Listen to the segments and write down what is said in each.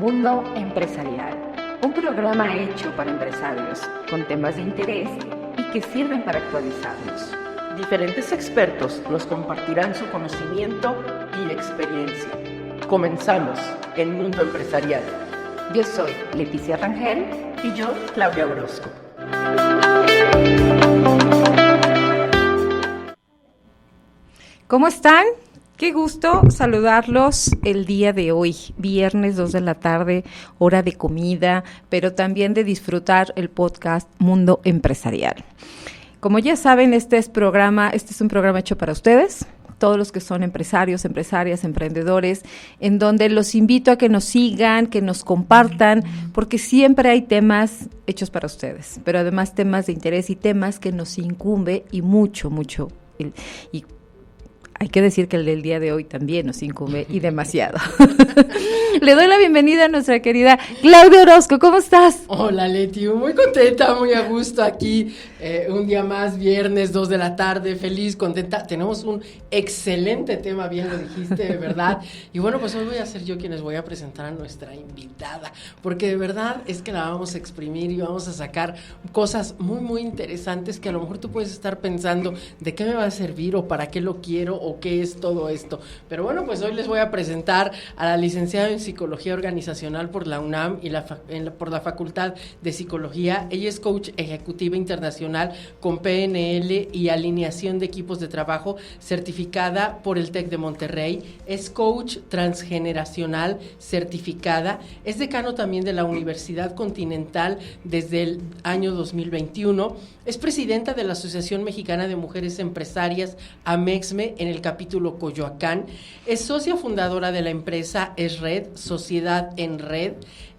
Mundo Empresarial, un programa hecho para empresarios con temas de interés y que sirven para actualizarnos. Diferentes expertos nos compartirán su conocimiento y experiencia. Comenzamos el Mundo Empresarial. Yo soy Leticia Rangel y yo, Claudia Orozco. ¿Cómo están? Qué gusto saludarlos el día de hoy, viernes 2 de la tarde, hora de comida, pero también de disfrutar el podcast Mundo Empresarial. Como ya saben, este es un programa hecho para ustedes, todos los que son empresarios, empresarias, emprendedores, en donde los invito a que nos sigan, que nos compartan, porque siempre hay temas hechos para ustedes, pero además temas de interés y temas que nos incumbe y mucho. Y hay que decir que el del día de hoy también nos incumbe y demasiado. Le doy la bienvenida a nuestra querida Claudia Orozco. ¿Cómo estás? Hola, Leti. Muy contenta, muy a gusto aquí. Un día más, viernes, 2 de la tarde. Feliz, contenta. Tenemos un excelente tema, bien lo dijiste, ¿verdad? Y bueno, pues hoy voy a ser yo quien les voy a presentar a nuestra invitada. Porque de verdad es que la vamos a exprimir y vamos a sacar cosas muy, muy interesantes que a lo mejor tú puedes estar pensando de qué me va a servir o para qué lo quiero o qué es todo esto. Pero bueno, pues hoy les voy a presentar a la licenciada en Psicología Organizacional por la UNAM y por la Facultad de Psicología. Ella es coach ejecutiva internacional con PNL y alineación de equipos de trabajo, certificada por el TEC de Monterrey. Es coach transgeneracional certificada. Es decano también de la Universidad Continental desde el año 2021. Es presidenta de la Asociación Mexicana de Mujeres Empresarias, AMEXME, en el capítulo Coyoacán. Es socia fundadora de la empresa ESRED, Sociedad en Red.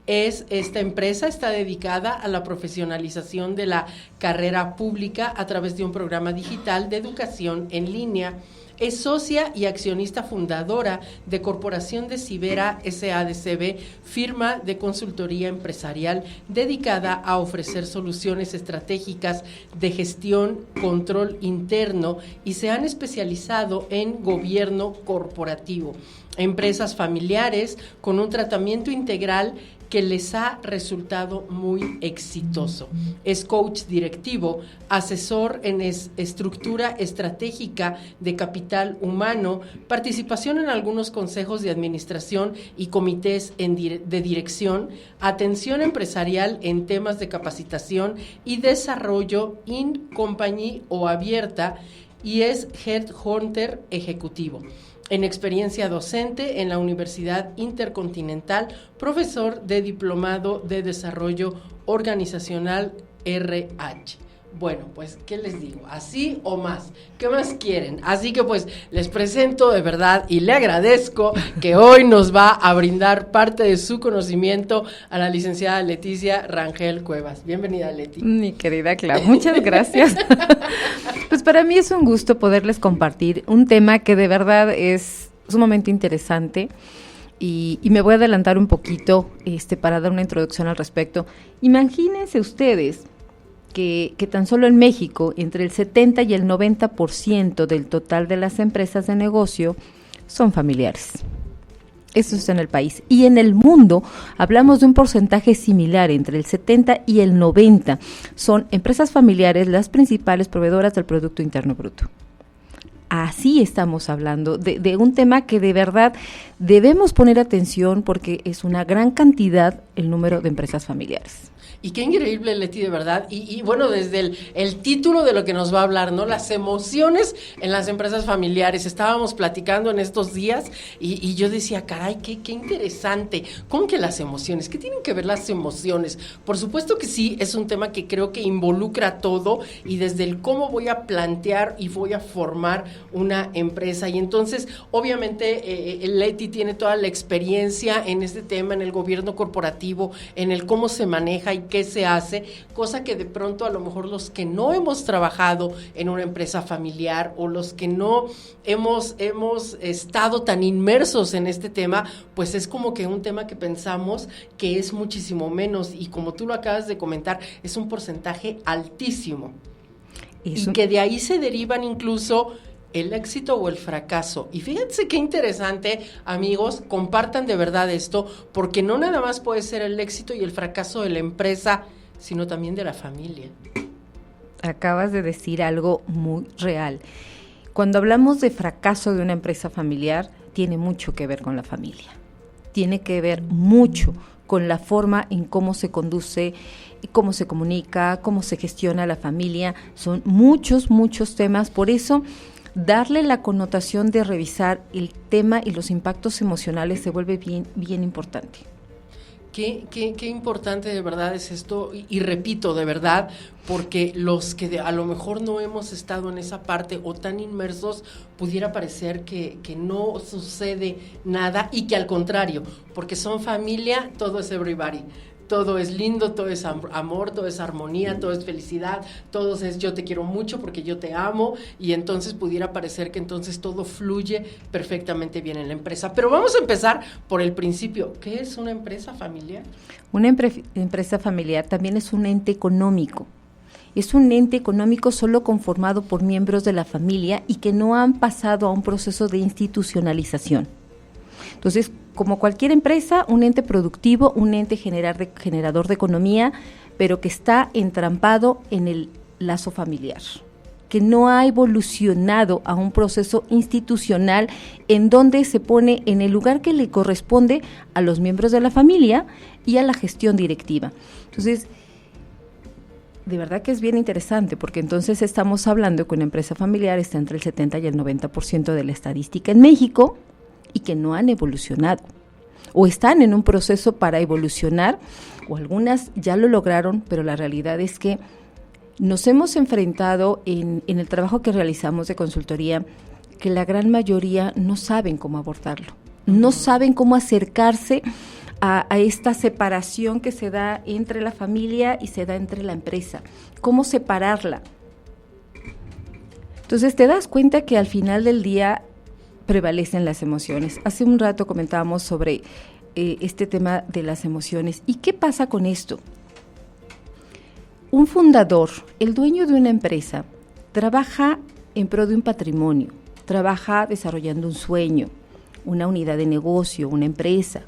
Esta empresa está dedicada a la profesionalización de la carrera pública a través de un programa digital de educación en línea. Es socia y accionista fundadora de Corporación de Cibera SADCB, firma de consultoría empresarial dedicada a ofrecer soluciones estratégicas de gestión, control interno, y se han especializado en gobierno corporativo, empresas familiares con un tratamiento integral que les ha resultado muy exitoso. Es coach directivo, asesor en estructura estratégica de capital humano, participación en algunos consejos de administración y comités de dirección, atención empresarial en temas de capacitación y desarrollo in company o abierta, y es headhunter ejecutivo. En experiencia docente en la Universidad Intercontinental, profesor de Diplomado de Desarrollo Organizacional RH. Bueno, pues, ¿qué les digo? ¿Así o más? ¿Qué más quieren? Así que, pues, les presento de verdad y le agradezco que hoy nos va a brindar parte de su conocimiento a la licenciada Leticia Rangel Cuevas. Bienvenida, Leti. Mi querida Clau, muchas gracias. Pues para mí es un gusto poderles compartir un tema que de verdad es sumamente interesante. Y me voy a adelantar un poquito para dar una introducción al respecto. Imagínense ustedes que tan solo en México, entre el 70 y el 90% del total de las empresas de negocio son familiares. Eso es en el país. Y en el mundo hablamos de un porcentaje similar, entre el 70 y el 90. Son empresas familiares las principales proveedoras del Producto Interno Bruto. Así estamos hablando de un tema que de verdad debemos poner atención porque es una gran cantidad el número de empresas familiares. Y qué increíble, Leti, de verdad. Y bueno, desde el título de lo que nos va a hablar, ¿no? Las emociones en las empresas familiares. Estábamos platicando en estos días y yo decía, caray, qué interesante. ¿Cómo que las emociones? ¿Qué tienen que ver las emociones? Por supuesto que sí, es un tema que creo que involucra todo, y desde el cómo voy a plantear y voy a formar una empresa. Y entonces, obviamente, Leti tiene toda la experiencia en este tema, en el gobierno corporativo, en el cómo se maneja y qué se hace, cosa que de pronto a lo mejor los que no hemos trabajado en una empresa familiar o los que no hemos estado tan inmersos en este tema, pues es como que un tema que pensamos que es muchísimo menos, y como tú lo acabas de comentar, es un porcentaje altísimo. Y que de ahí se derivan incluso ¿el éxito o el fracaso? Y fíjense qué interesante, amigos, compartan de verdad esto, porque no nada más puede ser el éxito y el fracaso de la empresa, sino también de la familia. Acabas de decir algo muy real. Cuando hablamos de fracaso de una empresa familiar, tiene mucho que ver con la familia. Tiene que ver mucho con la forma en cómo se conduce, cómo se comunica, cómo se gestiona la familia. Son muchos temas. Por eso, darle la connotación de revisar el tema y los impactos emocionales se vuelve bien importante. Qué importante de verdad es esto, y repito, de verdad, porque los que a lo mejor no hemos estado en esa parte o tan inmersos, pudiera parecer que no sucede nada y que al contrario, porque son familia, todo es everybody. Todo es lindo, todo es amor, todo es armonía, todo es felicidad, todo es yo te quiero mucho porque yo te amo, y entonces pudiera parecer que entonces todo fluye perfectamente bien en la empresa. Pero vamos a empezar por el principio. ¿Qué es una empresa familiar? Una empresa familiar también es un ente económico. Es un ente económico solo conformado por miembros de la familia y que no han pasado a un proceso de institucionalización. Entonces, como cualquier empresa, un ente productivo, un ente generador de economía, pero que está entrampado en el lazo familiar, que no ha evolucionado a un proceso institucional en donde se pone en el lugar que le corresponde a los miembros de la familia y a la gestión directiva. Entonces, de verdad que es bien interesante, porque entonces estamos hablando que una empresa familiar está entre el 70 y el 90% de la estadística en México, y que no han evolucionado, o están en un proceso para evolucionar, o algunas ya lo lograron, pero la realidad es que nos hemos enfrentado en el trabajo que realizamos de consultoría, que la gran mayoría no saben cómo abordarlo, no saben cómo acercarse a esta separación que se da entre la familia y se da entre la empresa, cómo separarla. Entonces te das cuenta que al final del día prevalecen las emociones. Hace un rato comentábamos sobre este tema de las emociones. ¿Y qué pasa con esto? Un fundador, el dueño de una empresa, trabaja en pro de un patrimonio, trabaja desarrollando un sueño, una unidad de negocio, una empresa,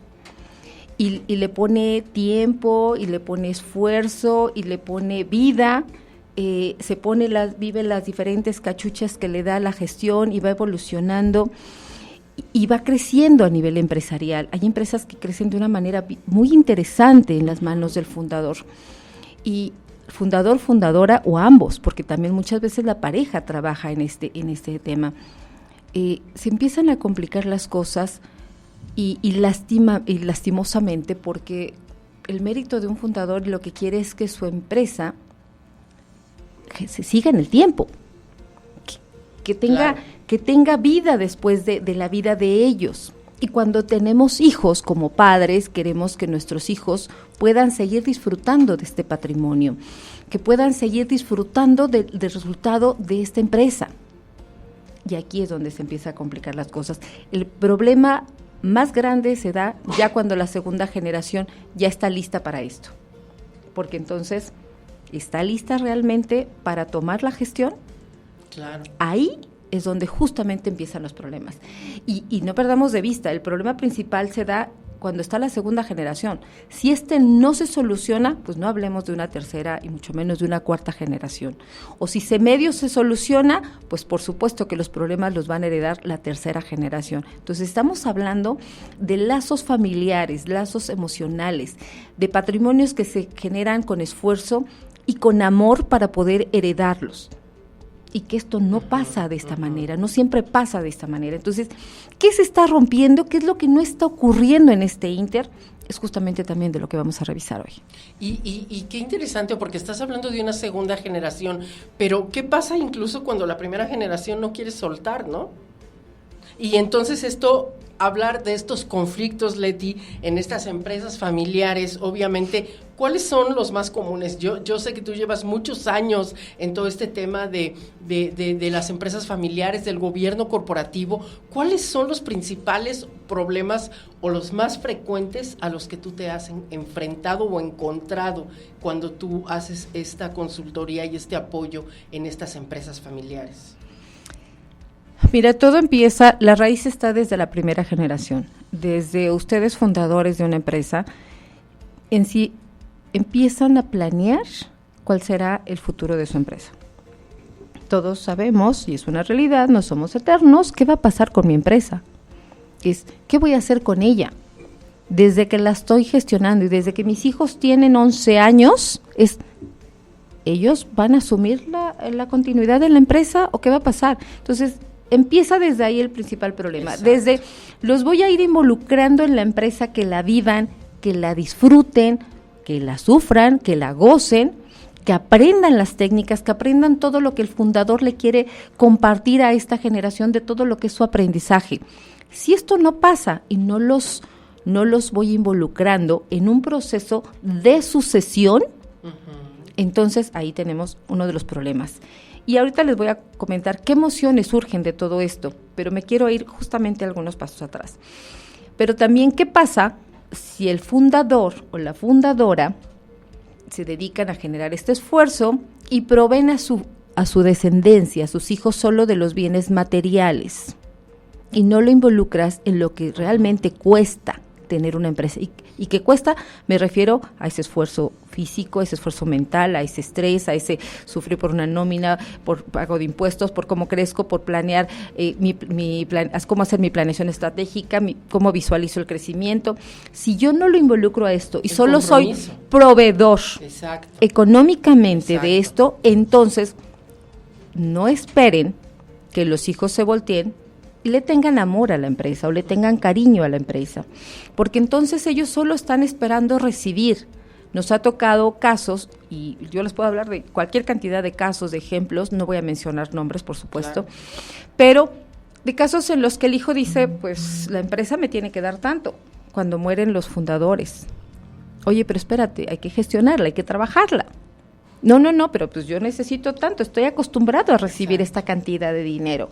y le pone tiempo, y le pone esfuerzo, y le pone vida, vive las diferentes cachuchas que le da la gestión y va evolucionando y va creciendo a nivel empresarial. Hay empresas que crecen de una manera muy interesante en las manos del fundador. Y fundador, fundadora o ambos, porque también muchas veces la pareja trabaja en este tema. Se empiezan a complicar las cosas y lastimosamente, porque el mérito de un fundador lo que quiere es que su empresa que se siga en el tiempo, que tenga vida después de la vida de ellos. Y cuando tenemos hijos como padres, queremos que nuestros hijos puedan seguir disfrutando de este patrimonio, que puedan seguir disfrutando del resultado de esta empresa. Y aquí es donde se empieza a complicar las cosas. El problema más grande se da ya cuando la segunda generación ya está lista para esto, porque entonces ¿está lista realmente para tomar la gestión? Claro. Ahí es donde justamente empiezan los problemas. Y no perdamos de vista, el problema principal se da cuando está la segunda generación. Si no se soluciona, pues no hablemos de una tercera y mucho menos de una cuarta generación. O si medio se soluciona, pues por supuesto que los problemas los van a heredar la tercera generación. Entonces estamos hablando de lazos familiares, lazos emocionales, de patrimonios que se generan con esfuerzo y con amor para poder heredarlos. Y que esto no pasa de esta manera, no siempre pasa de esta manera. Entonces, ¿qué se está rompiendo? ¿Qué es lo que no está ocurriendo en este ínter? Es justamente también de lo que vamos a revisar hoy. Y qué interesante, porque estás hablando de una segunda generación, pero ¿qué pasa incluso cuando la primera generación no quiere soltar, no? Y entonces hablar de estos conflictos, Leti, en estas empresas familiares, obviamente, ¿cuáles son los más comunes? Yo sé que tú llevas muchos años en todo este tema de las empresas familiares, del gobierno corporativo. ¿Cuáles son los principales problemas o los más frecuentes a los que tú te has enfrentado o encontrado cuando tú haces esta consultoría y este apoyo en estas empresas familiares? Mira, todo empieza, la raíz está desde la primera generación, desde ustedes fundadores de una empresa, en sí empiezan a planear cuál será el futuro de su empresa. Todos sabemos, y es una realidad, no somos eternos, ¿qué va a pasar con mi empresa? ¿Qué voy a hacer con ella? Desde que la estoy gestionando y desde que mis hijos tienen 11 años, ¿ellos van a asumir la continuidad de la empresa o qué va a pasar? Entonces, empieza desde ahí el principal problema. Exacto. Desde los voy a ir involucrando en la empresa, que la vivan, que la disfruten, que la sufran, que la gocen, que aprendan las técnicas, que aprendan todo lo que el fundador le quiere compartir a esta generación de todo lo que es su aprendizaje. Si esto no pasa y no los voy involucrando en un proceso de sucesión, entonces ahí tenemos uno de los problemas. Y ahorita les voy a comentar qué emociones surgen de todo esto, pero me quiero ir justamente algunos pasos atrás. Pero también, ¿qué pasa si el fundador o la fundadora se dedican a generar este esfuerzo y proveen a su descendencia, a sus hijos, solo de los bienes materiales y no lo involucras en lo que realmente cuesta tener una empresa? Y que cuesta, me refiero a ese esfuerzo físico, a ese esfuerzo mental, a ese estrés, a ese sufrir por una nómina, por pago de impuestos, por cómo crezco, por planear cómo hacer mi planeación estratégica, cómo visualizo el crecimiento. Si yo no lo involucro a esto y solo soy proveedor económicamente de esto, entonces no esperen que los hijos se volteen y le tengan amor a la empresa o le tengan cariño a la empresa, porque entonces ellos solo están esperando recibir. Nos ha tocado casos, y yo les puedo hablar de cualquier cantidad de casos, de ejemplos, no voy a mencionar nombres, por supuesto, claro, pero de casos en los que el hijo dice, pues la empresa me tiene que dar tanto, cuando mueren los fundadores. Oye, pero espérate, hay que gestionarla, hay que trabajarla. No, pero pues yo necesito tanto, estoy acostumbrado a recibir esta cantidad de dinero.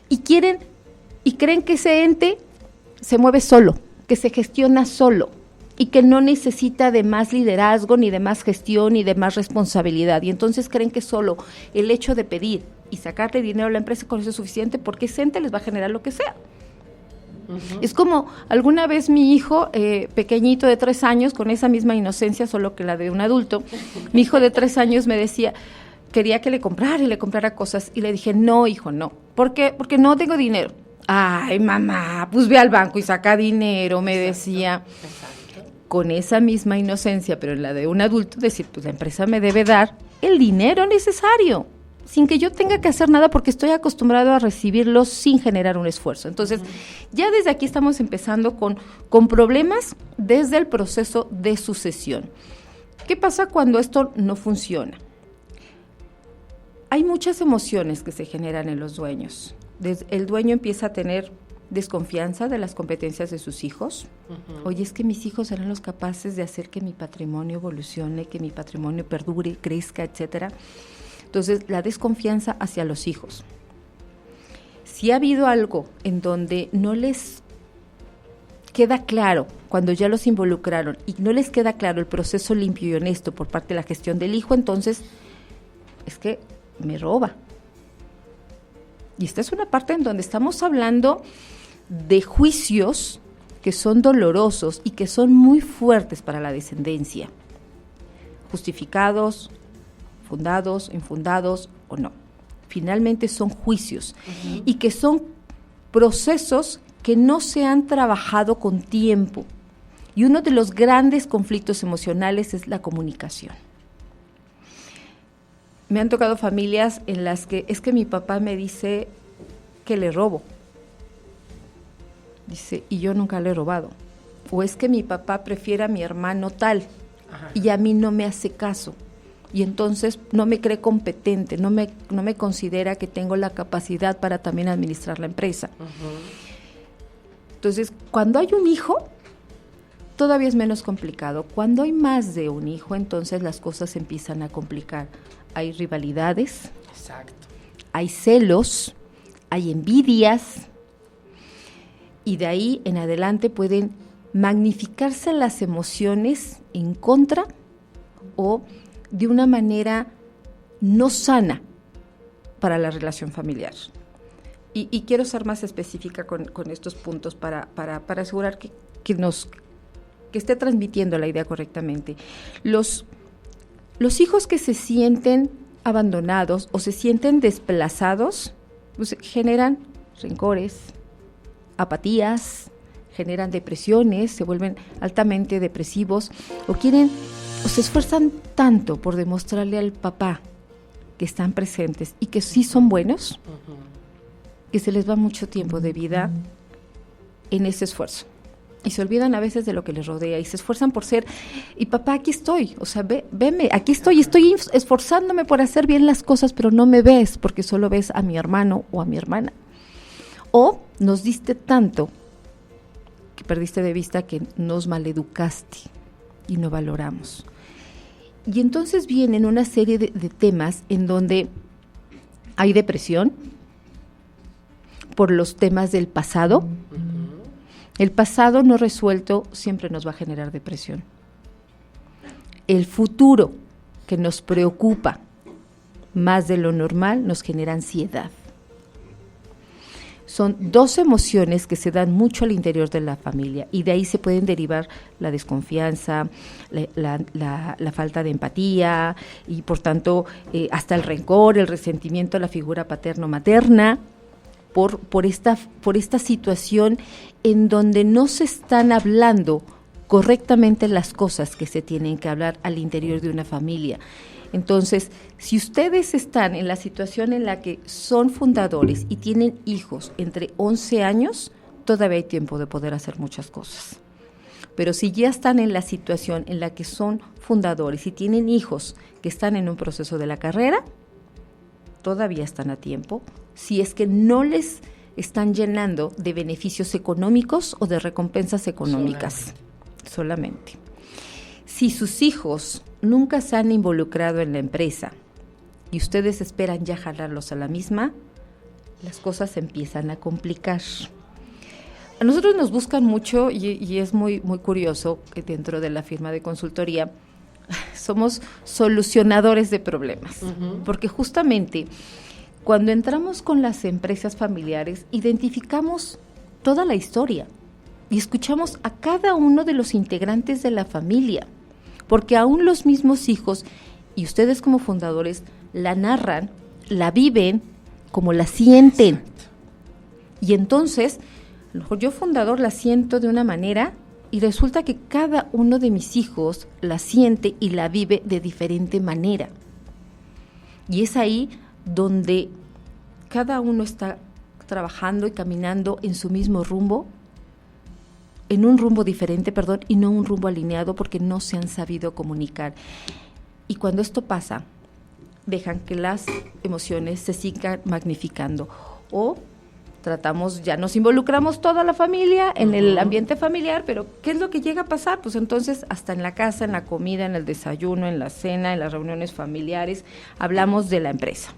Y creen que ese ente se mueve solo, que se gestiona solo y que no necesita de más liderazgo, ni de más gestión, ni de más responsabilidad. Y entonces creen que solo el hecho de pedir y sacarle dinero a la empresa con eso es suficiente, porque ese ente les va a generar lo que sea. Uh-huh. Es como alguna vez mi hijo pequeñito de 3 años, con esa misma inocencia, solo que la de un adulto, mi hijo de 3 años me decía, quería que le comprara cosas, y le dije, no, hijo, no. ¿Por qué? Porque no tengo dinero. Ay, mamá, pues ve al banco y saca dinero, me decía. Exacto. Con esa misma inocencia, pero en la de un adulto, decir, pues la empresa me debe dar el dinero necesario, sin que yo tenga que hacer nada, porque estoy acostumbrado a recibirlo sin generar un esfuerzo. Entonces, ya desde aquí estamos empezando con problemas desde el proceso de sucesión. ¿Qué pasa cuando esto no funciona? Hay muchas emociones que se generan en los dueños. El dueño empieza a tener desconfianza de las competencias de sus hijos. Uh-huh. Oye, es que mis hijos serán los capaces de hacer que mi patrimonio evolucione, que mi patrimonio perdure, crezca, etcétera. Entonces, la desconfianza hacia los hijos. Si ha habido algo en donde no les queda claro, cuando ya los involucraron, y no les queda claro el proceso limpio y honesto por parte de la gestión del hijo, entonces es que me roba. Y esta es una parte en donde estamos hablando de juicios que son dolorosos y que son muy fuertes para la descendencia, justificados, fundados, infundados o no. Finalmente son juicios, uh-huh, y que son procesos que no se han trabajado con tiempo. Y uno de los grandes conflictos emocionales es la comunicación. Me han tocado familias en las que es que mi papá me dice que le robo. Dice, y yo nunca le he robado. O es que mi papá prefiere a mi hermano tal, ajá, y a mí no me hace caso. Y entonces no me cree competente, no me considera que tengo la capacidad para también administrar la empresa. Uh-huh. Entonces, cuando hay un hijo, todavía es menos complicado. Cuando hay más de un hijo, entonces las cosas se empiezan a complicar. Hay rivalidades, exacto, hay celos, hay envidias, y de ahí en adelante pueden magnificarse las emociones en contra o de una manera no sana para la relación familiar. y quiero ser más específica con estos puntos para asegurar que esté transmitiendo la idea correctamente. Los hijos que se sienten abandonados o se sienten desplazados, pues, generan rencores, apatías, generan depresiones, se vuelven altamente depresivos o se esfuerzan tanto por demostrarle al papá que están presentes y que sí son buenos, que se les va mucho tiempo de vida en ese esfuerzo. Y se olvidan a veces de lo que les rodea y se esfuerzan por ser, y papá, aquí estoy, o sea, veme, aquí estoy esforzándome por hacer bien las cosas, pero no me ves porque solo ves a mi hermano o a mi hermana. O nos diste tanto que perdiste de vista que nos maleducaste y no valoramos. Y entonces vienen una serie de temas en donde hay depresión por los temas del pasado. El pasado no resuelto siempre nos va a generar depresión. El futuro, que nos preocupa más de lo normal, nos genera ansiedad. Son dos emociones que se dan mucho al interior de la familia y de ahí se pueden derivar la desconfianza, la falta de empatía y por tanto hasta el rencor, el resentimiento a la figura paterno-materna por esta situación en donde no se están hablando correctamente las cosas que se tienen que hablar al interior de una familia. Entonces, si ustedes están en la situación en la que son fundadores y tienen hijos entre 11 años, todavía hay tiempo de poder hacer muchas cosas. Pero si ya están en la situación en la que son fundadores y tienen hijos que están en un proceso de la carrera, todavía están a tiempo, si es que no les están llenando de beneficios económicos o de recompensas económicas. Solamente. Si sus hijos nunca se han involucrado en la empresa y ustedes esperan ya jalarlos a la misma, las cosas empiezan a complicar. A nosotros nos buscan mucho y es muy, muy curioso que dentro de la firma de consultoría somos solucionadores de problemas, porque justamente cuando entramos con las empresas familiares identificamos toda la historia y escuchamos a cada uno de los integrantes de la familia, porque aún los mismos hijos y ustedes como fundadores la narran, la viven como la sienten. Exacto. Y entonces, a lo mejor yo fundador la siento de una manera y resulta que cada uno de mis hijos la siente y la vive de diferente manera. Y es ahí donde cada uno está trabajando y caminando en su mismo rumbo, en un rumbo diferente, y no un rumbo alineado porque no se han sabido comunicar. Y cuando esto pasa, dejan que las emociones se sigan magnificando o ya nos involucramos toda la familia en el ambiente familiar, pero ¿qué es lo que llega a pasar? Pues entonces hasta en la casa, en la comida, en el desayuno, en la cena, en las reuniones familiares, hablamos de la empresa.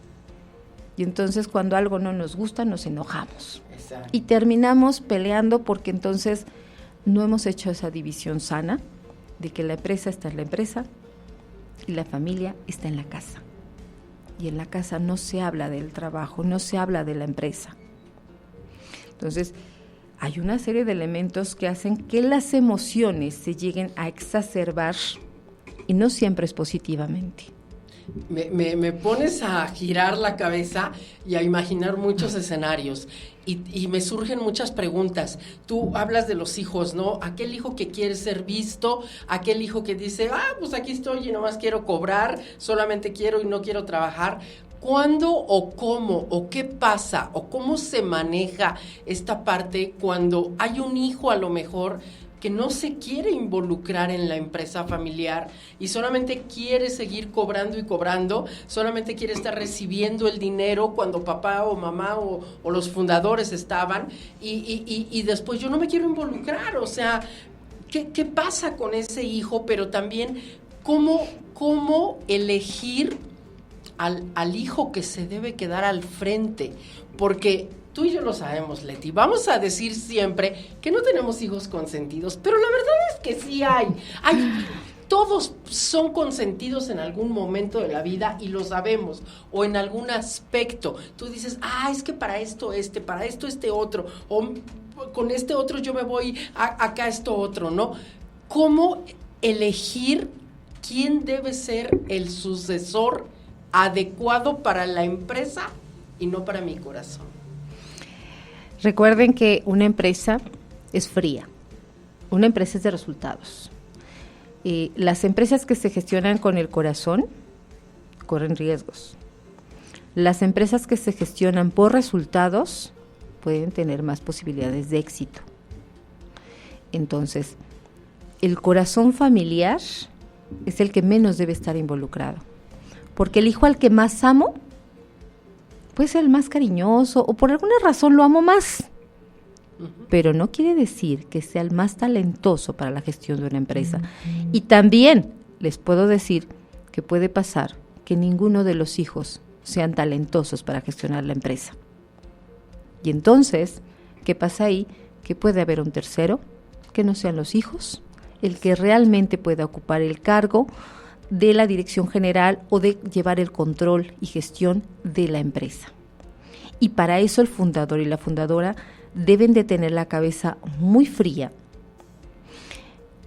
Y entonces cuando algo no nos gusta, nos enojamos. Exacto. Y terminamos peleando porque entonces no hemos hecho esa división sana de que la empresa está en la empresa y la familia está en la casa. Y en la casa no se habla del trabajo, no se habla de la empresa. Entonces, hay una serie de elementos que hacen que las emociones se lleguen a exacerbar y no siempre es positivamente. Me pones a girar la cabeza y a imaginar muchos escenarios y me surgen muchas preguntas. Tú hablas de los hijos, ¿no? Aquel hijo que quiere ser visto, aquel hijo que dice, pues aquí estoy y nomás quiero cobrar, solamente quiero y no quiero trabajar. ¿Cuándo o cómo o qué pasa o cómo se maneja esta parte cuando hay un hijo a lo mejor que no se quiere involucrar en la empresa familiar y solamente quiere seguir cobrando y cobrando, solamente quiere estar recibiendo el dinero cuando papá o mamá o los fundadores estaban y después yo no me quiero involucrar? O sea, ¿qué pasa con ese hijo? Pero también, ¿cómo elegir al hijo que se debe quedar al frente? Porque tú y yo lo sabemos, Leti, vamos a decir siempre que no tenemos hijos consentidos, pero la verdad es que sí hay todos son consentidos en algún momento de la vida y lo sabemos, o en algún aspecto. Tú dices, es que para esto este otro, o con este otro yo me voy acá esto otro, ¿no? ¿Cómo elegir quién debe ser el sucesor adecuado para la empresa y no para mi corazón? Recuerden que una empresa es fría, una empresa es de resultados. Las empresas que se gestionan con el corazón corren riesgos. Las empresas que se gestionan por resultados pueden tener más posibilidades de éxito. Entonces, el corazón familiar es el que menos debe estar involucrado, porque el hijo al que más amo puede ser el más cariñoso o por alguna razón lo amo más, pero no quiere decir que sea el más talentoso para la gestión de una empresa. Y también les puedo decir que puede pasar que ninguno de los hijos sean talentosos para gestionar la empresa. Y entonces, ¿qué pasa ahí? Que puede haber un tercero, que no sean los hijos, el que realmente pueda ocupar el cargo de la dirección general o de llevar el control y gestión de la empresa. Y para eso el fundador y la fundadora deben de tener la cabeza muy fría.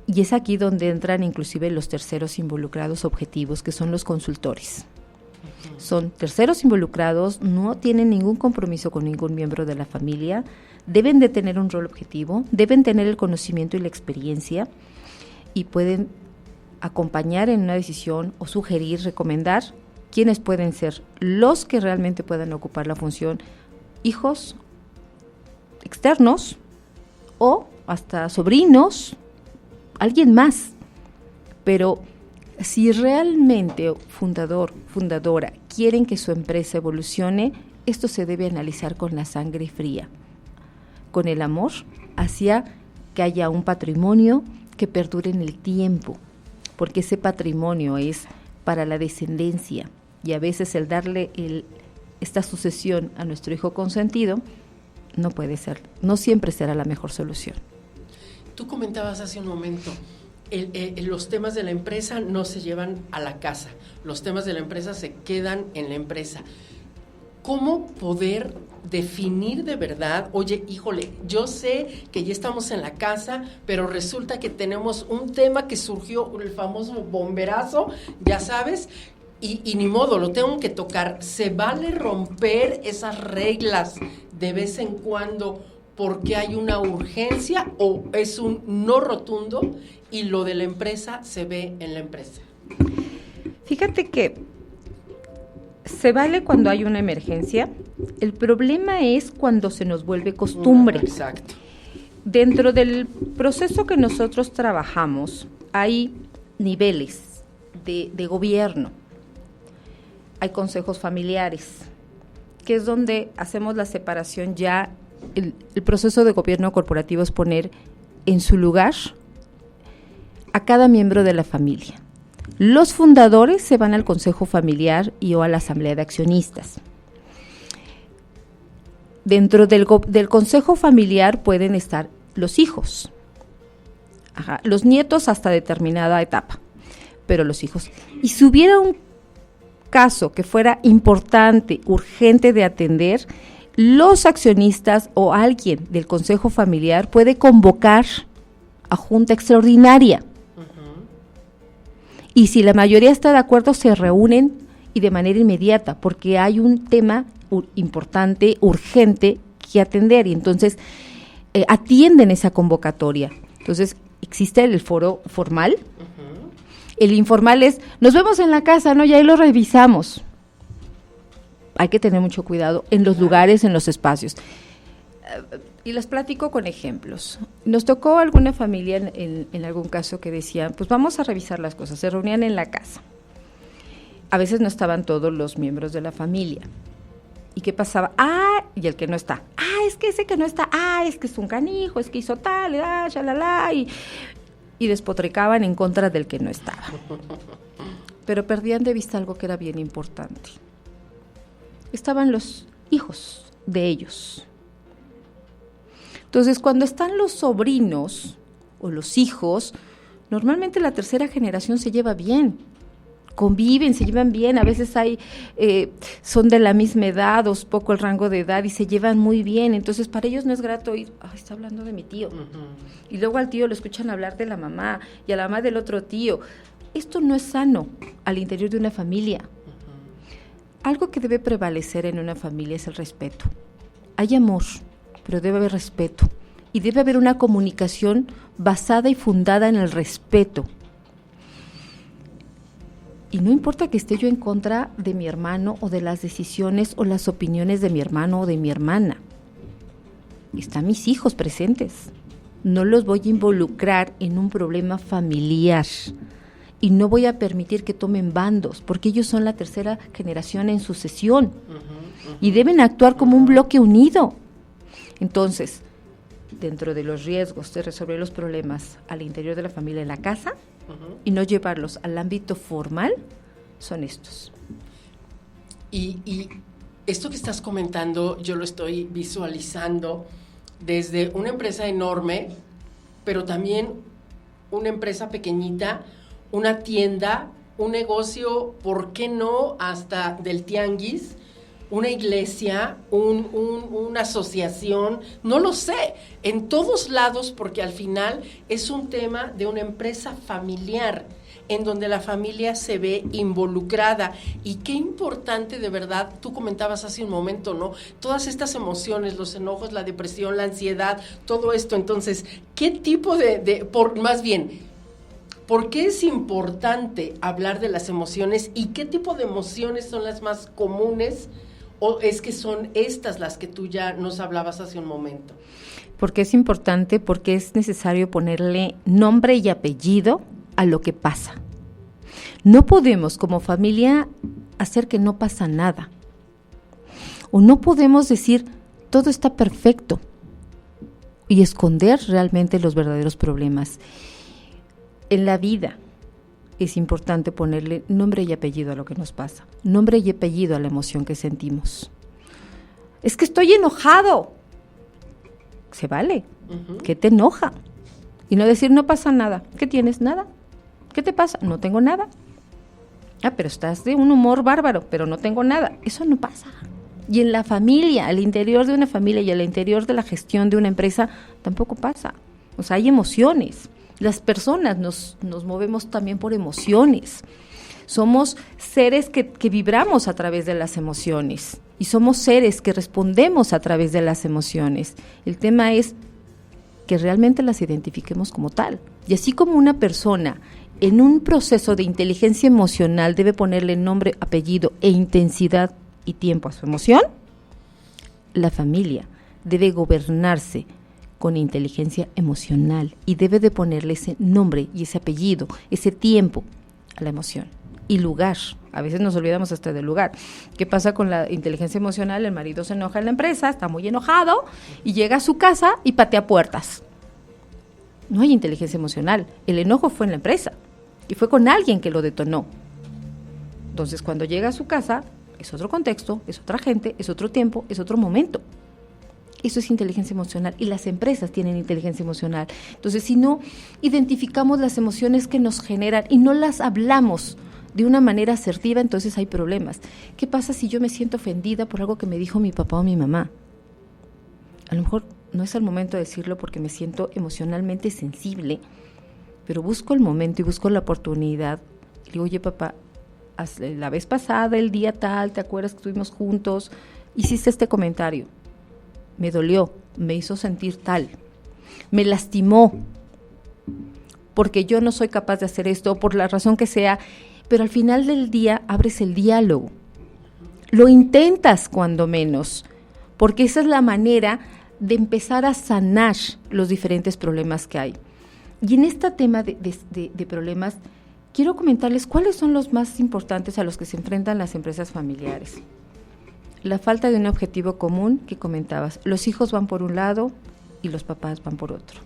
Y es aquí donde entran inclusive los terceros involucrados objetivos, que son los consultores. Son terceros involucrados, no tienen ningún compromiso con ningún miembro de la familia, deben de tener un rol objetivo, deben tener el conocimiento y la experiencia y pueden acompañar en una decisión o sugerir, recomendar quiénes pueden ser los que realmente puedan ocupar la función, hijos externos o hasta sobrinos, alguien más. Pero si realmente fundador, fundadora quieren que su empresa evolucione, esto se debe analizar con la sangre fría, con el amor hacia que haya un patrimonio que perdure en el tiempo, porque ese patrimonio es para la descendencia y a veces el darle esta sucesión a nuestro hijo consentido no puede ser, no siempre será la mejor solución. Tú comentabas hace un momento, los temas de la empresa no se llevan a la casa, los temas de la empresa se quedan en la empresa. ¿Cómo poder definir de verdad? Oye, híjole, yo sé que ya estamos en la casa, pero resulta que tenemos un tema que surgió, el famoso bomberazo, ya sabes, y ni modo, lo tengo que tocar. ¿Se vale romper esas reglas de vez en cuando porque hay una urgencia o es un no rotundo y lo de la empresa se ve en la empresa? Fíjate que se vale cuando hay una emergencia. El problema es cuando se nos vuelve costumbre. Exacto. Dentro del proceso que nosotros trabajamos hay niveles de gobierno. Hay consejos familiares, que es donde hacemos la separación ya. El proceso de gobierno corporativo es poner en su lugar a cada miembro de la familia. Los fundadores se van al consejo familiar y o a la asamblea de accionistas. Dentro del consejo familiar pueden estar los hijos, los nietos hasta determinada etapa, pero los hijos. Y si hubiera un caso que fuera importante, urgente de atender, los accionistas o alguien del consejo familiar puede convocar a junta extraordinaria. Y si la mayoría está de acuerdo, se reúnen y de manera inmediata, porque hay un tema importante, urgente que atender, y entonces atienden esa convocatoria. Entonces, existe el foro formal. El informal es, nos vemos en la casa, ¿no? Y ahí lo revisamos. Hay que tener mucho cuidado en los lugares, en los espacios. Y les platico con ejemplos. Nos tocó alguna familia en algún caso que decían, pues vamos a revisar las cosas. Se reunían en la casa. A veces no estaban todos los miembros de la familia. ¿Y qué pasaba? Y el que no está. Es que ese que no está. Es que es un canijo, es que hizo tal, shalala. Y despotricaban en contra del que no estaba. Pero perdían de vista algo que era bien importante. Estaban los hijos de ellos. Entonces, cuando están los sobrinos o los hijos, Normalmente la tercera generación se lleva bien, conviven, se llevan bien, a veces son de la misma edad o poco el rango de edad y se llevan muy bien, entonces para ellos no es grato oír, está hablando de mi tío, y luego al tío lo escuchan hablar de la mamá y a la mamá del otro tío. Esto no es sano al interior de una familia. Algo que debe prevalecer en una familia es el respeto. Hay amor, pero debe haber respeto y debe haber una comunicación basada y fundada en el respeto. Y no importa que esté yo en contra de mi hermano o de las decisiones o las opiniones de mi hermano o de mi hermana. Están mis hijos presentes. No los voy a involucrar en un problema familiar. Y no voy a permitir que tomen bandos, porque ellos son la tercera generación en sucesión. Y deben actuar como un bloque unido. Entonces, dentro de los riesgos de resolver los problemas al interior de la familia en la casa, y no llevarlos al ámbito formal, son estos. Y esto que estás comentando, yo lo estoy visualizando desde una empresa enorme, pero también una empresa pequeñita, una tienda, un negocio, ¿por qué no? Hasta del tianguis, una iglesia, una asociación, no lo sé, en todos lados, porque al final es un tema de una empresa familiar, en donde la familia se ve involucrada. Y qué importante, de verdad, tú comentabas hace un momento, ¿no? Todas estas emociones, los enojos, la depresión, la ansiedad, todo esto. Entonces, ¿qué tipo ¿por qué es importante hablar de las emociones y qué tipo de emociones son las más comunes? ¿O es que son estas las que tú ya nos hablabas hace un momento? Porque es importante, porque es necesario ponerle nombre y apellido a lo que pasa. No podemos como familia hacer que no pasa nada. O no podemos decir todo está perfecto y esconder realmente los verdaderos problemas. En la vida es importante ponerle nombre y apellido a lo que nos pasa, nombre y apellido a la emoción que sentimos. Es que estoy enojado. Se vale. ¿Qué te enoja? Y no decir, no pasa nada. ¿Qué tienes? Nada. ¿Qué te pasa? No tengo nada. Pero estás de un humor bárbaro, pero no tengo nada. Eso no pasa. Y en la familia, al interior de una familia y al interior de la gestión de una empresa, tampoco pasa. O sea, hay emociones. Las personas nos movemos también por emociones. Somos seres que vibramos a través de las emociones y somos seres que respondemos a través de las emociones. El tema es que realmente las identifiquemos como tal. Y así como una persona en un proceso de inteligencia emocional debe ponerle nombre, apellido e intensidad y tiempo a su emoción, la familia debe gobernarse con inteligencia emocional y debe de ponerle ese nombre y ese apellido, ese tiempo a la emoción y lugar. A veces nos olvidamos hasta del lugar. ¿Qué pasa con la inteligencia emocional? El marido se enoja en la empresa, está muy enojado y llega a su casa y patea puertas. No hay inteligencia emocional. El enojo fue en la empresa y fue con alguien que lo detonó. Entonces, cuando llega a su casa, es otro contexto, es otra gente, es otro tiempo, es otro momento. Eso es inteligencia emocional y las empresas tienen inteligencia emocional. Entonces, si no identificamos las emociones que nos generan y no las hablamos de una manera asertiva, entonces hay problemas. ¿Qué pasa si yo me siento ofendida por algo que me dijo mi papá o mi mamá? A lo mejor no es el momento de decirlo porque me siento emocionalmente sensible, pero busco el momento y busco la oportunidad. Y digo, oye papá, la vez pasada, el día tal, ¿te acuerdas que estuvimos juntos? Hiciste este comentario. Me dolió, me hizo sentir tal, me lastimó, porque yo no soy capaz de hacer esto, por la razón que sea, pero al final del día abres el diálogo, lo intentas cuando menos, porque esa es la manera de empezar a sanar los diferentes problemas que hay. Y en este tema de problemas, quiero comentarles cuáles son los más importantes a los que se enfrentan las empresas familiares. La falta de un objetivo común que comentabas. Los hijos van por un lado y los papás van por otro.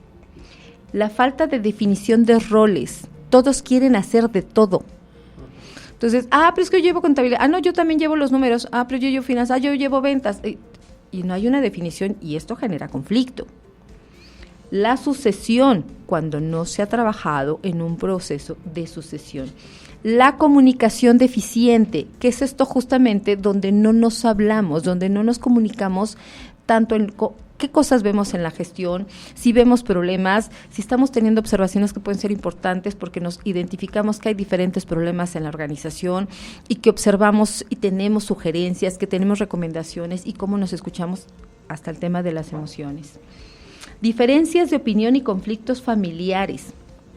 La falta de definición de roles. Todos quieren hacer de todo. Entonces, pero es que yo llevo contabilidad. No, yo también llevo los números. Pero yo llevo finanzas. Yo llevo ventas. Y no hay una definición y esto genera conflicto. La sucesión, cuando no se ha trabajado en un proceso de sucesión. La comunicación deficiente, que es esto justamente donde no nos hablamos, donde no nos comunicamos tanto en qué cosas vemos en la gestión, si vemos problemas, si estamos teniendo observaciones que pueden ser importantes porque nos identificamos que hay diferentes problemas en la organización y que observamos y tenemos sugerencias, que tenemos recomendaciones y cómo nos escuchamos hasta el tema de las emociones. Diferencias de opinión y conflictos familiares.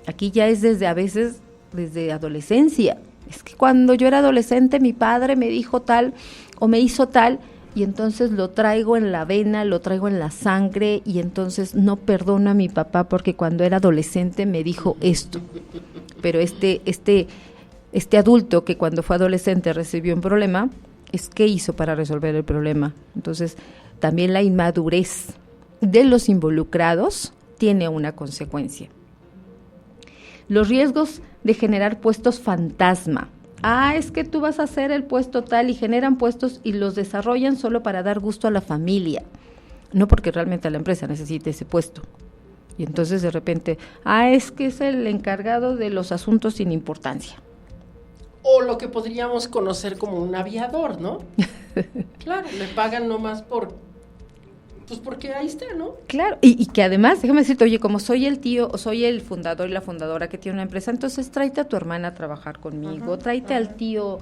Aquí ya es desde a veces, desde adolescencia. Es que cuando yo era adolescente mi padre me dijo tal o me hizo tal, y entonces lo traigo en la vena, lo traigo en la sangre, y entonces no perdono a mi papá porque cuando era adolescente me dijo esto. Pero este adulto que cuando fue adolescente recibió un problema, ¿qué hizo para resolver el problema? Entonces, también la inmadurez de los involucrados tiene una consecuencia. Los riesgos de generar puestos fantasma. Es que tú vas a hacer el puesto tal y generan puestos y los desarrollan solo para dar gusto a la familia, no porque realmente la empresa necesite ese puesto. Y entonces de repente, es que es el encargado de los asuntos sin importancia. O lo que podríamos conocer como un aviador, ¿no? Claro, le pagan nomás porque ahí está, ¿no? Claro, y que además, déjame decirte, oye, como soy el tío, o soy el fundador y la fundadora que tiene una empresa, entonces tráete a tu hermana a trabajar conmigo, tráete al tío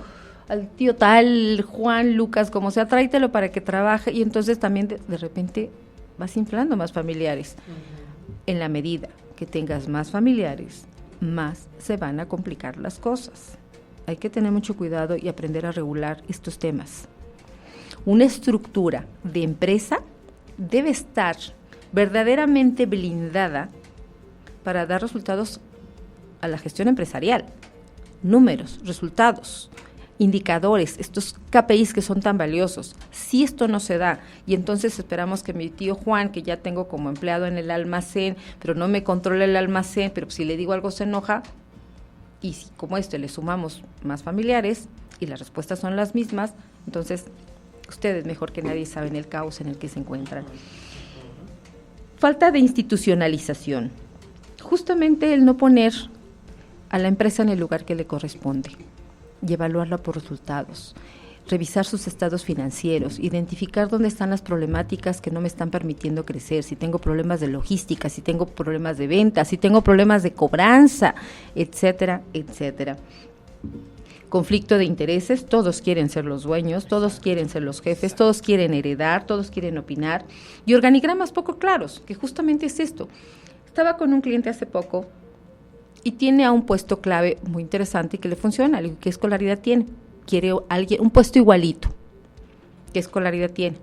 tal, Juan, Lucas, como sea, tráetelo para que trabaje, y entonces también de repente vas inflando más familiares. En la medida que tengas más familiares, más se van a complicar las cosas. Hay que tener mucho cuidado y aprender a regular estos temas. Una estructura de empresa debe estar verdaderamente blindada para dar resultados a la gestión empresarial. Números, resultados, indicadores, estos KPIs que son tan valiosos. Si esto no se da, y entonces esperamos que mi tío Juan, que ya tengo como empleado en el almacén, pero no me controla el almacén, pero si le digo algo se enoja, y si como le sumamos más familiares y las respuestas son las mismas, entonces ustedes mejor que nadie saben el caos en el que se encuentran. Falta de institucionalización. Justamente el no poner a la empresa en el lugar que le corresponde y evaluarla por resultados. Revisar sus estados financieros, identificar dónde están las problemáticas que no me están permitiendo crecer, si tengo problemas de logística, si tengo problemas de venta, si tengo problemas de cobranza, etcétera, etcétera. Conflicto de intereses, todos quieren ser los dueños, todos quieren ser los jefes, todos quieren heredar, todos quieren opinar, y organigramas poco claros, que justamente es esto. Estaba con un cliente hace poco y tiene a un puesto clave muy interesante y que le funciona. Le digo, ¿qué escolaridad tiene? Quiere un puesto igualito. ¿Qué escolaridad tiene?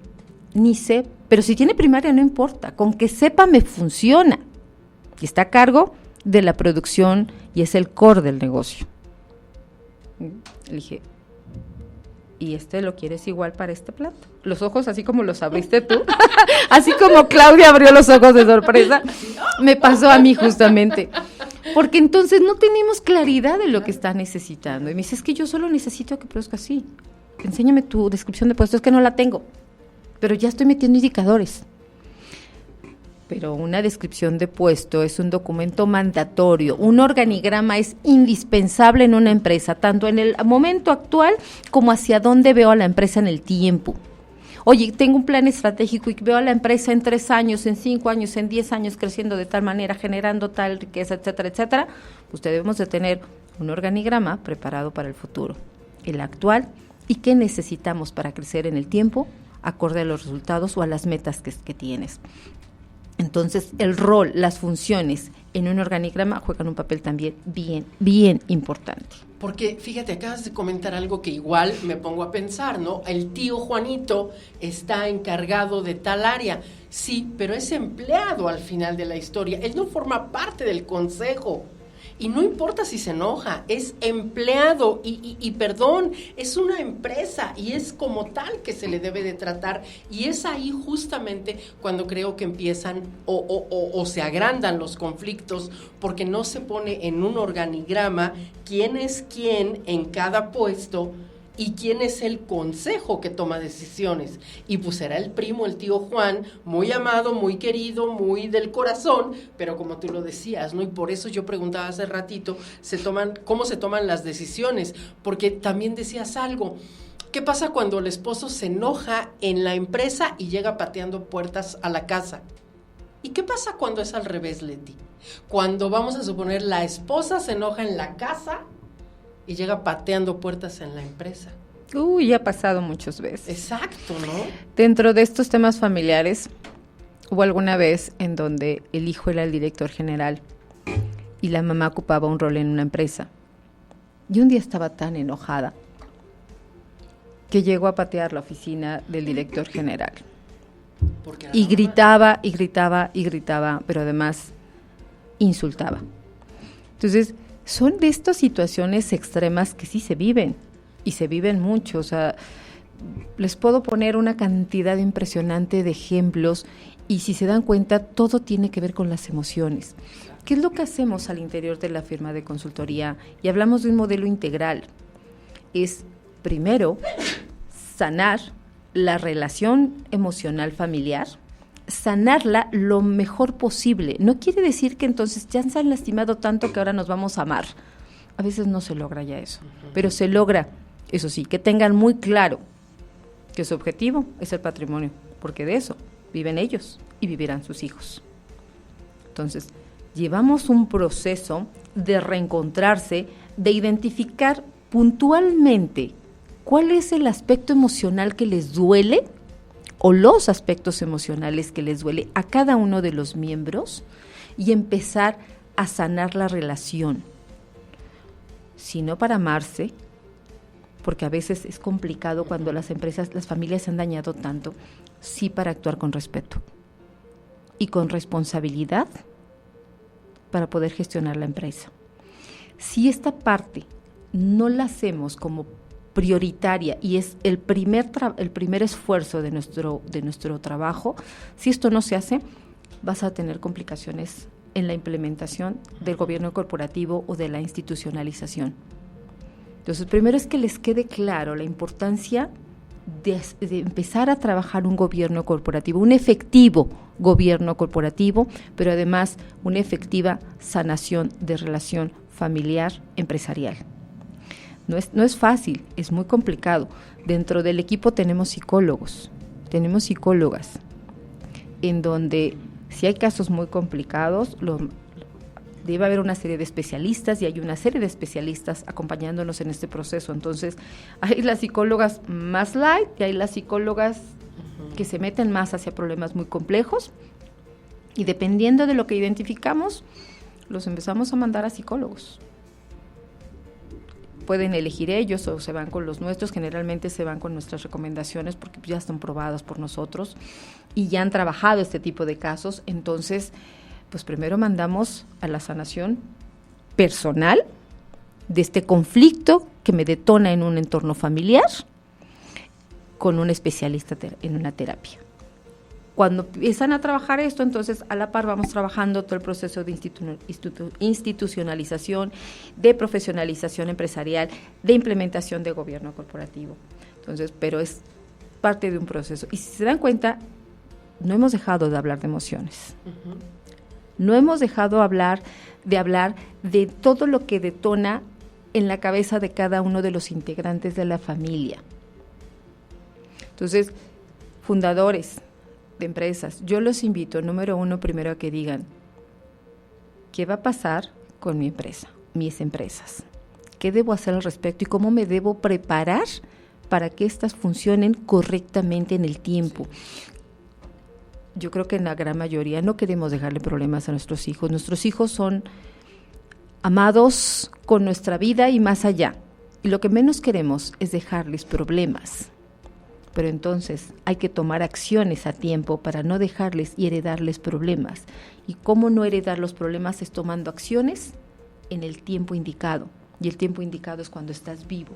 Ni sé, pero si tiene primaria no importa, con que sepa me funciona. Y está a cargo de la producción y es el core del negocio. Le dije, ¿y lo quieres igual para este plato? Los ojos así como los abriste tú, así como Claudia abrió los ojos de sorpresa, me pasó a mí justamente. Porque entonces no tenemos claridad de lo que está necesitando. Y me dice, es que yo solo necesito que produzca así. Enséñame tu descripción de puesto, es que no la tengo. Pero ya estoy metiendo indicadores. Pero una descripción de puesto es un documento mandatorio. Un organigrama es indispensable en una empresa, tanto en el momento actual como hacia dónde veo a la empresa en el tiempo. Oye, tengo un plan estratégico y veo a la empresa en 3 años, en 5 años, en 10 años creciendo de tal manera, generando tal riqueza, etcétera, etcétera. Pues debemos de tener un organigrama preparado para el futuro, el actual, y qué necesitamos para crecer en el tiempo, acorde a los resultados o a las metas que tienes. Entonces, el rol, las funciones en un organigrama juegan un papel también bien importante. Porque, fíjate, acabas de comentar algo que igual me pongo a pensar, ¿no? El tío Juanito está encargado de tal área. Sí, pero es empleado al final de la historia. Él no forma parte del consejo. Y no importa si se enoja, es empleado y perdón, es una empresa y es como tal que se le debe de tratar. Y es ahí justamente cuando creo que empiezan o se agrandan los conflictos, porque no se pone en un organigrama quién es quién en cada puesto ¿Y quién es el consejo que toma decisiones? Y pues será el primo, el tío Juan, muy amado, muy querido, muy del corazón, pero como tú lo decías, ¿no? Y por eso yo preguntaba hace ratito, ¿cómo se toman las decisiones? Porque también decías algo. ¿Qué pasa cuando el esposo se enoja en la empresa y llega pateando puertas a la casa? ¿Y qué pasa cuando es al revés, Leti? Cuando, vamos a suponer, la esposa se enoja en la casa y llega pateando puertas en la empresa. Uy, ha pasado muchas veces. Exacto, ¿no? Dentro de estos temas familiares, hubo alguna vez en donde el hijo era el director general y la mamá ocupaba un rol en una empresa. Y un día estaba tan enojada que llegó a patear la oficina del director general. Y gritaba, y gritaba, y gritaba, pero además insultaba. Entonces, son de estas situaciones extremas que sí se viven, y se viven mucho. O sea, les puedo poner una cantidad impresionante de ejemplos, y si se dan cuenta, todo tiene que ver con las emociones. ¿Qué es lo que hacemos al interior de la firma de consultoría? Y hablamos de un modelo integral. Es, primero, sanar la relación emocional familiar, sanarla lo mejor posible. No quiere decir que entonces ya se han lastimado tanto que ahora nos vamos a amar. A veces no se logra ya eso, pero se logra, eso sí, que tengan muy claro que su objetivo es el patrimonio, porque de eso viven ellos y vivirán sus hijos. Entonces, llevamos un proceso de reencontrarse, de identificar puntualmente cuál es el aspecto emocional que les duele o los aspectos emocionales que les duele a cada uno de los miembros y empezar a sanar la relación. Si no para amarse, porque a veces es complicado cuando las familias se han dañado tanto, sí para actuar con respeto y con responsabilidad para poder gestionar la empresa. Si esta parte no la hacemos como prioritaria y es el primer esfuerzo de nuestro trabajo, si esto no se hace, vas a tener complicaciones en la implementación del gobierno corporativo o de la institucionalización. Entonces, primero es que les quede claro la importancia de empezar a trabajar un gobierno corporativo, un efectivo gobierno corporativo, pero además una efectiva sanación de relación familiar empresarial. No es fácil, es muy complicado. Dentro del equipo tenemos psicólogos, tenemos psicólogas, en donde si hay casos muy complicados, debe haber una serie de especialistas y hay una serie de especialistas acompañándonos en este proceso. Entonces, hay las psicólogas más light y hay las psicólogas que se meten más hacia problemas muy complejos y dependiendo de lo que identificamos, los empezamos a mandar a psicólogos. Pueden elegir ellos o se van con los nuestros, generalmente se van con nuestras recomendaciones porque ya están probadas por nosotros y ya han trabajado este tipo de casos. Entonces, pues primero mandamos a la sanación personal de este conflicto que me detona en un entorno familiar con un especialista en una terapia. Cuando empiezan a trabajar esto, entonces a la par vamos trabajando todo el proceso de institucionalización, de profesionalización empresarial, de implementación de gobierno corporativo. Entonces, pero es parte de un proceso. Y si se dan cuenta, no hemos dejado de hablar de emociones. No hemos dejado de hablar de todo lo que detona en la cabeza de cada uno de los integrantes de la familia. Entonces, fundadores de empresas, yo los invito, número uno, primero a que digan, ¿qué va a pasar con mi empresa, mis empresas? ¿Qué debo hacer al respecto y cómo me debo preparar para que éstas funcionen correctamente en el tiempo? Yo creo que en la gran mayoría no queremos dejarle problemas a nuestros hijos. Nuestros hijos son amados con nuestra vida y más allá. Y lo que menos queremos es dejarles problemas. Pero entonces hay que tomar acciones a tiempo para no dejarles y heredarles problemas. ¿Y cómo no heredar los problemas? Es tomando acciones en el tiempo indicado. Y el tiempo indicado es cuando estás vivo,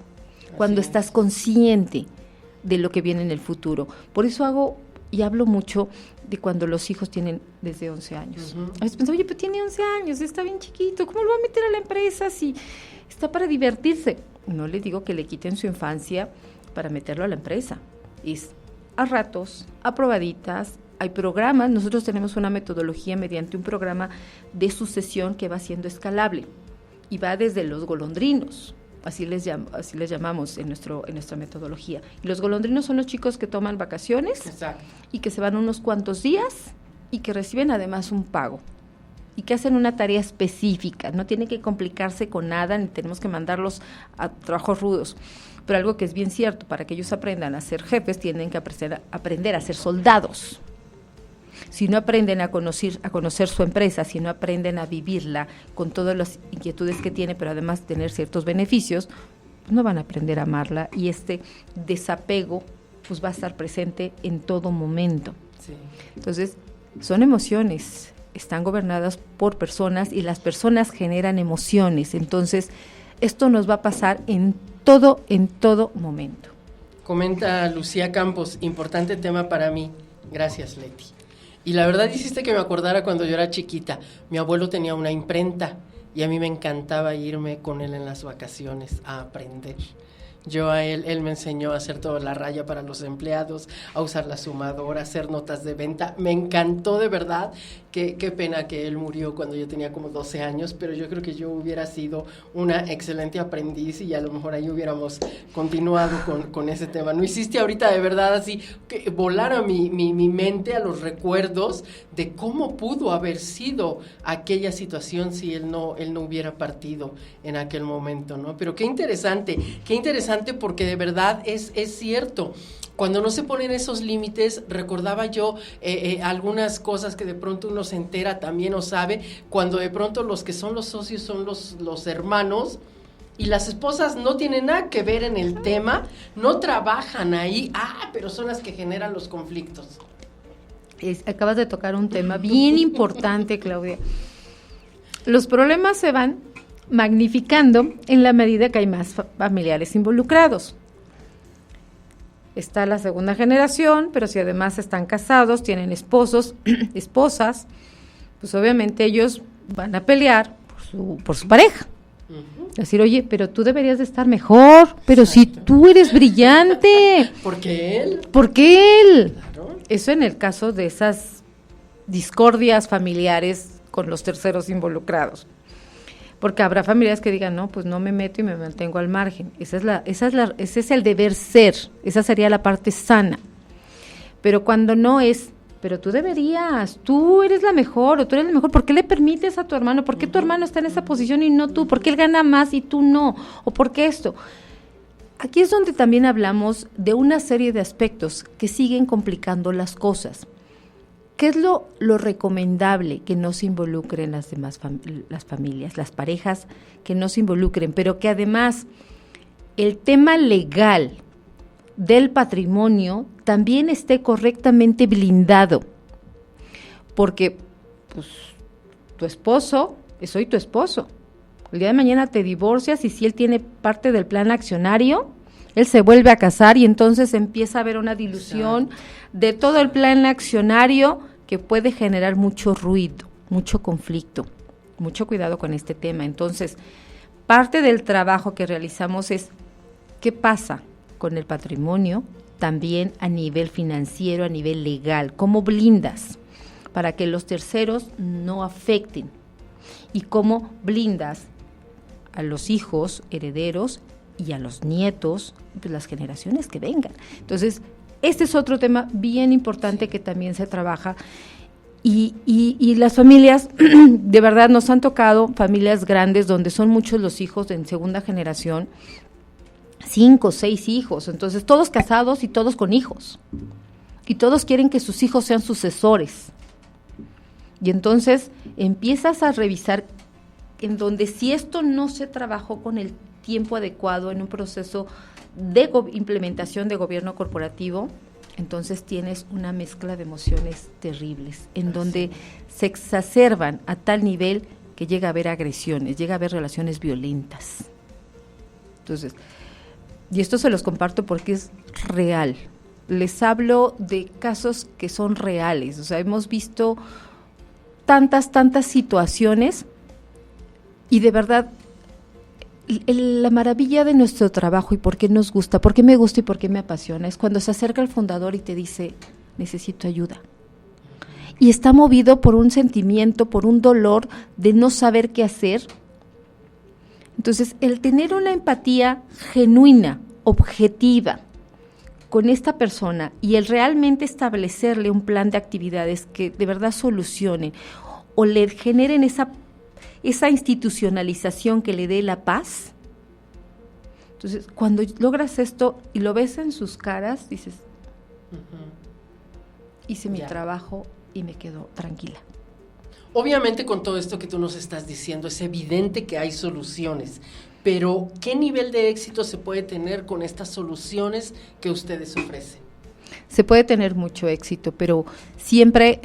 cuando estás consciente de lo que viene en el futuro. Por eso hago y hablo mucho de cuando los hijos tienen desde 11 años. A veces pienso, oye, pero tiene 11 años, está bien chiquito, ¿cómo lo va a meter a la empresa si está para divertirse? no le digo que le quiten su infancia para meterlo a la empresa. Es a ratos, a probaditas. Hay programas, nosotros tenemos una metodología mediante un programa de sucesión que va siendo escalable y va desde los golondrinos, así les llamamos en nuestra metodología. Y los golondrinos son los chicos que toman vacaciones. Exacto. Y que se van unos cuantos días y que reciben además un pago y que hacen una tarea específica, no tienen que complicarse con nada ni tenemos que mandarlos a trabajos rudos. Pero algo que es bien cierto, para que ellos aprendan a ser jefes tienen que aprender a ser soldados. Si no aprenden a conocer su empresa, si no aprenden a vivirla con todas las inquietudes que tiene, pero además tener ciertos beneficios, no van a aprender a amarla y este desapego pues va a estar presente en todo momento. Sí. Entonces, son emociones, están gobernadas por personas y las personas generan emociones. Entonces, esto nos va a pasar en todo momento. Comenta Lucía Campos, importante tema para mí. Gracias, Leti. Y la verdad hiciste que me acordara cuando yo era chiquita. Mi abuelo tenía una imprenta y a mí me encantaba irme con él en las vacaciones a aprender. Él me enseñó a hacer toda la raya para los empleados, a usar la sumadora, a hacer notas de venta. Me encantó de verdad. Qué pena que él murió cuando yo tenía como 12 años, pero yo creo que yo hubiera sido una excelente aprendiz y a lo mejor ahí hubiéramos continuado con ese tema. No hiciste ahorita de verdad así que volara mi mente a los recuerdos de cómo pudo haber sido aquella situación si él no hubiera partido en aquel momento, ¿no? Pero qué interesante porque de verdad es cierto. Cuando no se ponen esos límites, recordaba yo algunas cosas que de pronto uno se entera también o sabe, cuando de pronto los que son los socios son los hermanos y las esposas no tienen nada que ver en el tema, no trabajan ahí, pero son las que generan los conflictos. Acabas de tocar un tema bien importante, Claudia. Los problemas se van magnificando en la medida que hay más familiares involucrados. Está la segunda generación, pero si además están casados, tienen esposos, esposas, pues obviamente ellos van a pelear por su pareja. Uh-huh. Decir, oye, pero tú deberías de estar mejor, pero exacto, si tú eres brillante. ¿Por qué él? ¿Por qué él? Claro. Eso en el caso de esas discordias familiares con los terceros involucrados. Porque habrá familias que digan, no, pues no me meto y me mantengo al margen. Ese es el deber ser, esa sería la parte sana. Pero cuando no es, pero tú deberías, tú eres la mejor o tú eres el mejor, ¿por qué le permites a tu hermano? ¿Por qué tu hermano está en esa posición y no tú? ¿Por qué él gana más y tú no? ¿O por qué esto? Aquí es donde también hablamos de una serie de aspectos que siguen complicando las cosas. ¿Qué es lo recomendable? Que no se involucren las demás las familias, las parejas, que no se involucren, pero que además el tema legal del patrimonio también esté correctamente blindado. Porque pues, tu esposo, soy tu esposo. El día de mañana te divorcias y si él tiene parte del plan accionario, él se vuelve a casar y entonces empieza a haber una dilución de todo el plan accionario que puede generar mucho ruido, mucho conflicto. Mucho cuidado con este tema. Entonces, parte del trabajo que realizamos es qué pasa con el patrimonio, también a nivel financiero, a nivel legal, cómo blindas para que los terceros no afecten y cómo blindas a los hijos herederos y a los nietos, pues las generaciones que vengan. Entonces, este es otro tema bien importante que también se trabaja y las familias, de verdad nos han tocado familias grandes donde son muchos los hijos en segunda generación, 5, 6 hijos, entonces todos casados y todos con hijos y todos quieren que sus hijos sean sucesores y entonces empiezas a revisar en donde si esto no se trabajó con el tiempo adecuado en un proceso de implementación de gobierno corporativo, entonces tienes una mezcla de emociones terribles, en donde se exacerban a tal nivel que llega a haber agresiones, llega a haber relaciones violentas. Entonces, y esto se los comparto porque es real. Les hablo de casos que son reales, o sea, hemos visto tantas situaciones y de verdad La maravilla de nuestro trabajo y por qué nos gusta, por qué me gusta y por qué me apasiona, es cuando se acerca el fundador y te dice, necesito ayuda. Y está movido por un sentimiento, por un dolor de no saber qué hacer. Entonces, el tener una empatía genuina, objetiva, con esta persona y el realmente establecerle un plan de actividades que de verdad solucionen o le generen esa institucionalización que le dé la paz. Entonces, cuando logras esto y lo ves en sus caras, dices, hice mi trabajo y me quedo tranquila. Obviamente con todo esto que tú nos estás diciendo es evidente que hay soluciones, pero ¿qué nivel de éxito se puede tener con estas soluciones que ustedes ofrecen? Se puede tener mucho éxito, pero siempre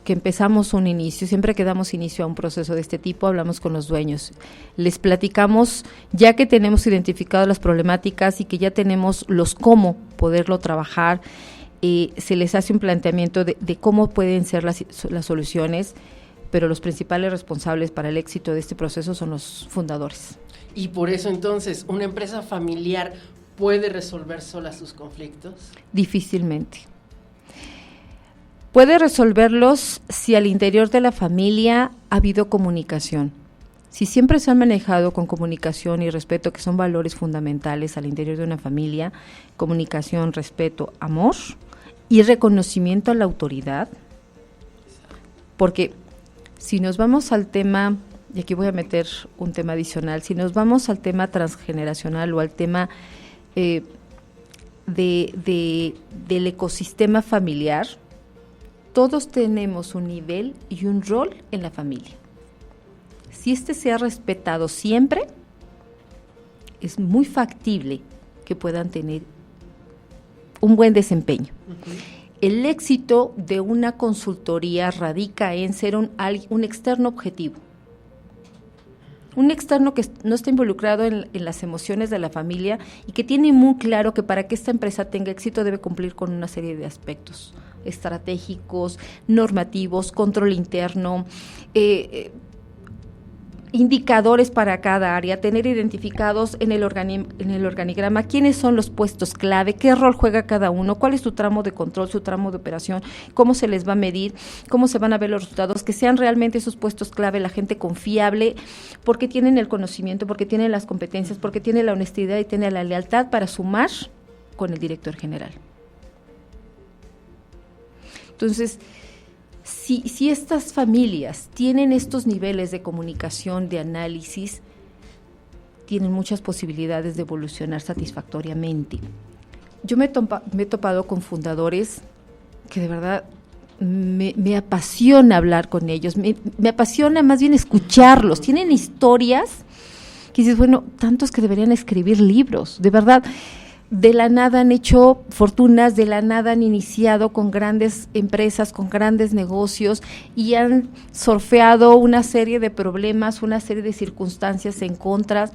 que empezamos un inicio, siempre que damos inicio a un proceso de este tipo, hablamos con los dueños. Les platicamos, ya que tenemos identificado las problemáticas y que ya tenemos los cómo poderlo trabajar, se les hace un planteamiento de cómo pueden ser las soluciones, pero los principales responsables para el éxito de este proceso son los fundadores. Y por eso entonces, ¿una empresa familiar puede resolver sola sus conflictos? Difícilmente. Puede resolverlos si al interior de la familia ha habido comunicación. Si siempre se han manejado con comunicación y respeto, que son valores fundamentales al interior de una familia, comunicación, respeto, amor y reconocimiento a la autoridad, porque si nos vamos al tema, y aquí voy a meter un tema adicional, si nos vamos al tema transgeneracional o al tema del ecosistema familiar, todos tenemos un nivel y un rol en la familia. Si este se ha respetado siempre, es muy factible que puedan tener un buen desempeño. El éxito de una consultoría radica en ser un externo objetivo. Un externo que no está involucrado en las emociones de la familia y que tiene muy claro que para que esta empresa tenga éxito debe cumplir con una serie de aspectos estratégicos, normativos, control interno, indicadores para cada área, tener identificados en el organigrama quiénes son los puestos clave, qué rol juega cada uno, cuál es su tramo de control, su tramo de operación, cómo se les va a medir, cómo se van a ver los resultados, que sean realmente esos puestos clave, la gente confiable, porque tienen el conocimiento, porque tienen las competencias, porque tienen la honestidad y tienen la lealtad para sumar con el director general. Entonces, si estas familias tienen estos niveles de comunicación, de análisis, tienen muchas posibilidades de evolucionar satisfactoriamente. Yo me he topado con fundadores que de verdad me apasiona hablar con ellos, me apasiona más bien escucharlos. Tienen historias que dices, bueno, tantos que deberían escribir libros, de verdad. De la nada han hecho fortunas, de la nada han iniciado con grandes empresas, con grandes negocios y han surfeado una serie de problemas, una serie de circunstancias en contra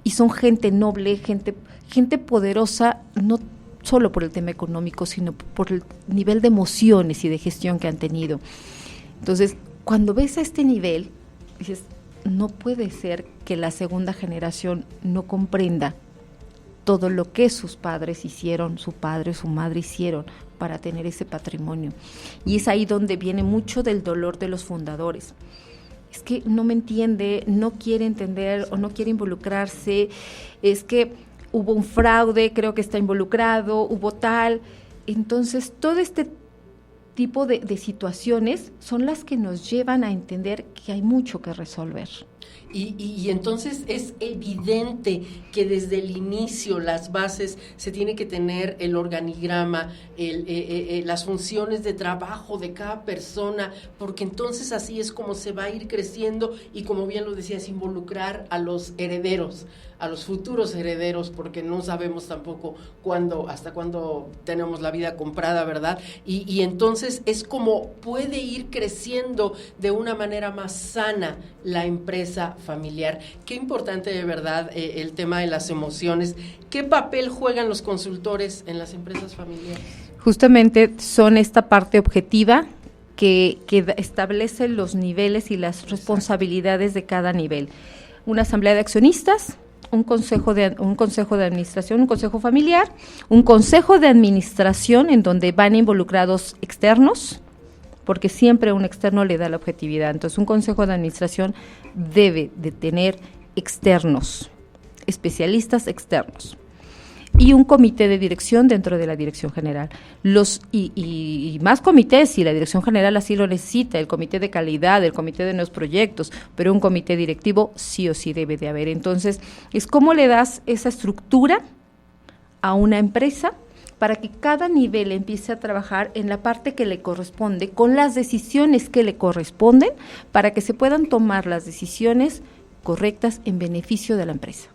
y son gente noble, gente poderosa, no solo por el tema económico, sino por el nivel de emociones y de gestión que han tenido. Entonces, cuando ves a este nivel, dices, no puede ser que la segunda generación no comprenda todo lo que sus padres hicieron, su padre, su madre hicieron para tener ese patrimonio. Y es ahí donde viene mucho del dolor de los fundadores. Es que no me entiende, no quiere entender o no quiere involucrarse, es que hubo un fraude, creo que está involucrado, hubo tal. Entonces, todo este tipo de situaciones son las que nos llevan a entender que hay mucho que resolver. Y entonces es evidente que desde el inicio las bases se tiene que tener el organigrama, las funciones de trabajo de cada persona, porque entonces así es como se va a ir creciendo y como bien lo decías, involucrar a los herederos, a los futuros herederos, porque no sabemos tampoco hasta cuándo tenemos la vida comprada, ¿verdad? Y entonces es como puede ir creciendo de una manera más sana la empresa familiar. Qué importante de verdad el tema de las emociones. ¿Qué papel juegan los consultores en las empresas familiares? Justamente son esta parte objetiva que establece los niveles y las responsabilidades de cada nivel. una asamblea de accionistas, un consejo de administración, un consejo familiar, un consejo de administración en donde van involucrados externos, porque siempre un externo le da la objetividad. Entonces, un consejo de administración debe de tener externos, especialistas externos, y un comité de dirección dentro de la dirección general. Y más comités, si la dirección general así lo necesita, el comité de calidad, el comité de nuevos proyectos, pero un comité directivo sí o sí debe de haber. Entonces, es cómo le das esa estructura a una empresa para que cada nivel empiece a trabajar en la parte que le corresponde, con las decisiones que le corresponden, para que se puedan tomar las decisiones correctas en beneficio de la empresa.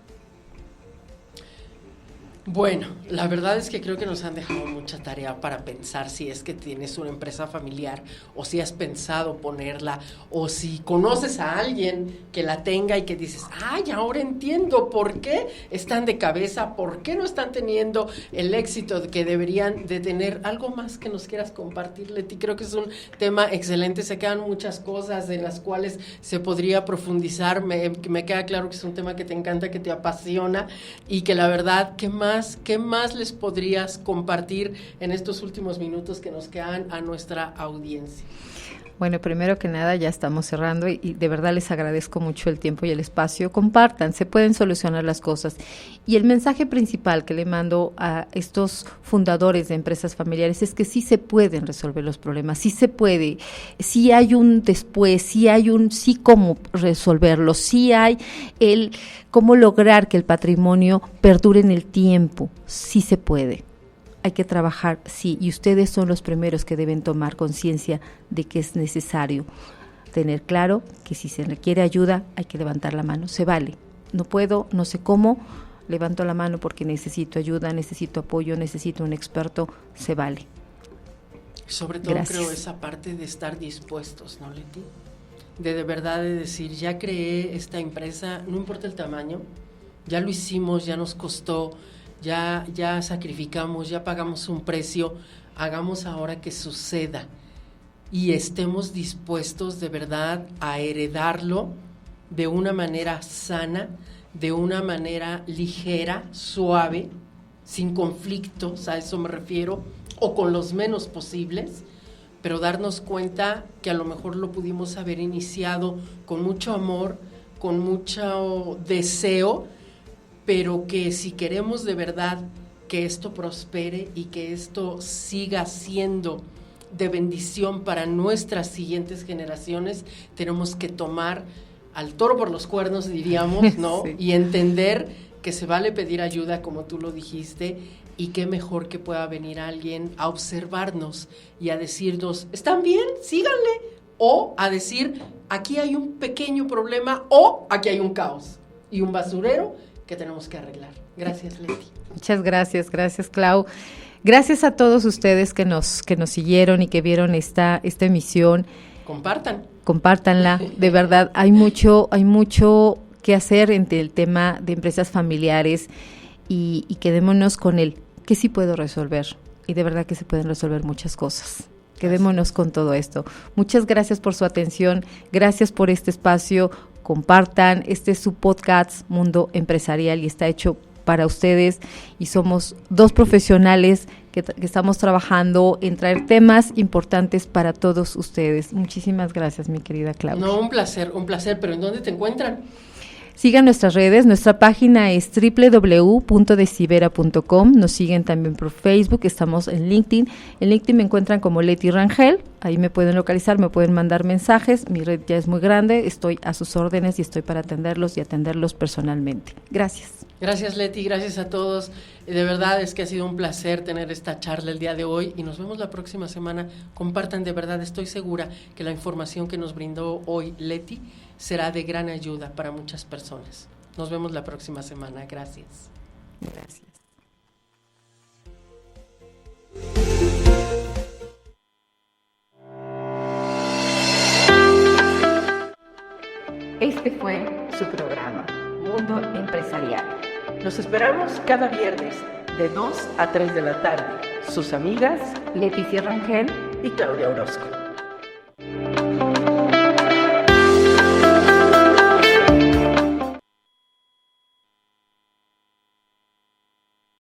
Bueno, la verdad es que creo que nos han dejado mucha tarea para pensar si es que tienes una empresa familiar o si has pensado ponerla o si conoces a alguien que la tenga y que dices, ay, ahora entiendo por qué están de cabeza, por qué no están teniendo el éxito que deberían de tener. Algo más que nos quieras compartir, Leti. Creo que es un tema excelente, se quedan muchas cosas en las cuales se podría profundizar. Me queda claro que es un tema que te encanta, que te apasiona y que la verdad, ¿qué más les podrías compartir en estos últimos minutos que nos quedan a nuestra audiencia? Bueno, primero que nada ya estamos cerrando y de verdad les agradezco mucho el tiempo y el espacio. Compartan, se pueden solucionar las cosas. Y el mensaje principal que le mando a estos fundadores de empresas familiares es que sí se pueden resolver los problemas, sí se puede, sí hay un después, sí cómo resolverlo, sí hay el cómo lograr que el patrimonio perdure en el tiempo, sí se puede. Hay que trabajar, sí, y ustedes son los primeros que deben tomar conciencia de que es necesario tener claro que si se requiere ayuda hay que levantar la mano, se vale. No puedo, no sé cómo, levanto la mano porque necesito ayuda, necesito apoyo, necesito un experto, se vale. Sobre todo Gracias. Creo esa parte de estar dispuestos, ¿no, Leti? De verdad de decir, ya creé esta empresa, no importa el tamaño, ya lo hicimos, ya nos costó, ya sacrificamos, ya pagamos un precio, hagamos ahora que suceda y estemos dispuestos de verdad a heredarlo de una manera sana, de una manera ligera, suave, sin conflictos, a eso me refiero, o con los menos posibles, pero darnos cuenta que a lo mejor lo pudimos haber iniciado con mucho amor, con mucho deseo, pero que si queremos de verdad que esto prospere y que esto siga siendo de bendición para nuestras siguientes generaciones, tenemos que tomar al toro por los cuernos, diríamos, ¿no? Sí. Y entender que se vale pedir ayuda, como tú lo dijiste, y qué mejor que pueda venir alguien a observarnos y a decirnos, ¿están bien? Síganle. O a decir, aquí hay un pequeño problema o aquí hay un caos y un basurero que tenemos que arreglar. Gracias, Leti. Muchas gracias, Clau. Gracias a todos ustedes que nos siguieron y que vieron esta emisión. Compártanla. De verdad, hay mucho que hacer entre el tema de empresas familiares y quedémonos con el que sí puedo resolver. Y de verdad que se pueden resolver muchas cosas. Quedémonos con todo esto. Muchas gracias por su atención. Gracias por este espacio. Compartan, este es su podcast Mundo Empresarial y está hecho para ustedes y somos dos profesionales que estamos trabajando en traer temas importantes para todos ustedes. Muchísimas gracias, mi querida Claudia. No, un placer, pero ¿en dónde te encuentran? Sigan nuestras redes, nuestra página es www.decibera.com, nos siguen también por Facebook, estamos en LinkedIn. En LinkedIn me encuentran como Leti Rangel, ahí me pueden localizar, me pueden mandar mensajes, mi red ya es muy grande, estoy a sus órdenes y estoy para atenderlos y atenderlos personalmente. Gracias. Gracias, Leti, gracias a todos. De verdad es que ha sido un placer tener esta charla el día de hoy y nos vemos la próxima semana. Compartan, de verdad, estoy segura que la información que nos brindó hoy Leti será de gran ayuda para muchas personas. Nos vemos la próxima semana. Gracias. Gracias. Este fue su programa, Mundo Empresarial. Los esperamos cada viernes de 2 a 3 de la tarde. Sus amigas Leticia Rangel y Claudia Orozco.